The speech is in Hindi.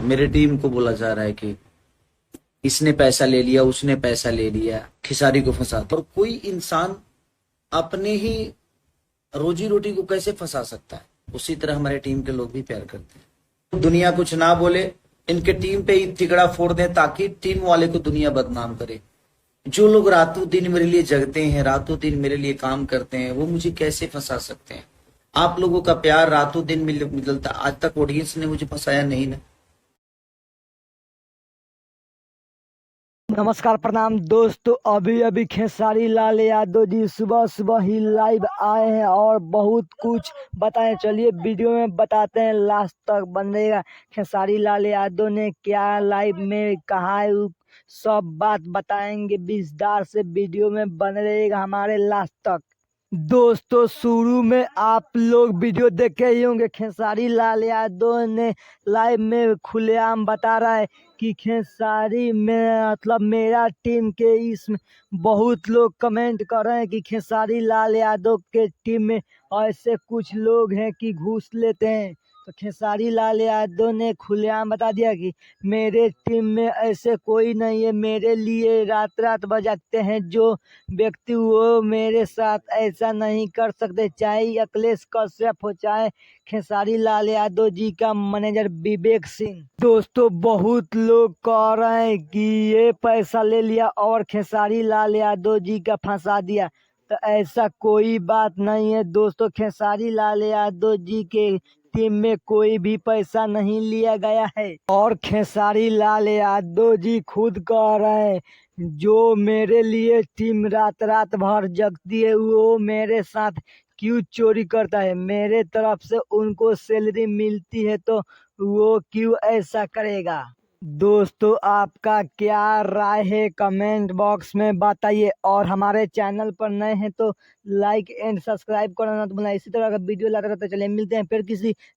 मेरे टीम को बोला जा रहा है कि इसने पैसा ले लिया, उसने पैसा ले लिया, खिसारी को फंसा। और कोई इंसान अपने ही रोजी रोटी को कैसे फंसा सकता है? उसी तरह हमारे टीम के लोग भी प्यार करते हैं। दुनिया कुछ ना बोले, इनके टीम पे ही तिगड़ा फोड़ दें ताकि टीम वाले को दुनिया बदनाम करे। जो लोग रातों दिन मेरे लिए जगते हैं, रातों दिन मेरे लिए काम करते हैं, वो मुझे कैसे फंसा सकते हैं? आप लोगों का प्यार रातों दिन मिलता, आज तक ऑडियंस ने मुझे फंसाया नहीं ना। नमस्कार, प्रणाम दोस्तों। अभी अभी खेसारी लाल यादव जी सुबह सुबह ही लाइव आए हैं और बहुत कुछ बताएं। चलिए वीडियो में बताते हैं, लास्ट तक बनेगा। खेसारी लाल यादव ने क्या लाइव में कहा है, सब बात बताएंगे विस्तार से। वीडियो में बने रहेगा हमारे लास्ट तक। दोस्तों शुरू में आप लोग वीडियो देखे ही होंगे। खेसारी लाल यादव ने लाइव में खुलेआम बता रहा है कि खेसारी में मतलब मेरा टीम के इसमें बहुत लोग कमेंट कर रहे हैं कि खेसारी लाल यादव के टीम में ऐसे कुछ लोग हैं कि घूस लेते हैं। तो खेसारी लाल यादव ने खुलेआम बता दिया कि मेरे टीम में ऐसे कोई नहीं है। मेरे लिए रात रात बजाते हैं जो व्यक्ति, वो मेरे साथ ऐसा नहीं कर सकते, चाहे अखिलेश कश्यप हो चाहे खेसारी लाल यादव जी का मैनेजर विवेक सिंह। दोस्तों बहुत लोग कह रहे हैं कि ये पैसा ले लिया और खेसारी लाल यादव जी का फंसा दिया। तो ऐसा कोई बात नहीं है दोस्तों। खेसारी लाल यादव जी के टीम में कोई भी पैसा नहीं लिया गया है और खेसारी लाल यादव जी खुद कह रहे हैं जो मेरे लिए टीम रात रात भर जगती है वो मेरे साथ क्यों चोरी करता है? मेरे तरफ से उनको सैलरी मिलती है तो वो क्यों ऐसा करेगा? दोस्तों आपका क्या राय है कमेंट बॉक्स में बताइए, और हमारे चैनल पर नए हैं तो लाइक एंड सब्सक्राइब करना मत भूलना। इसी तरह का वीडियो लाते रहते, चलिए मिलते हैं फिर किसी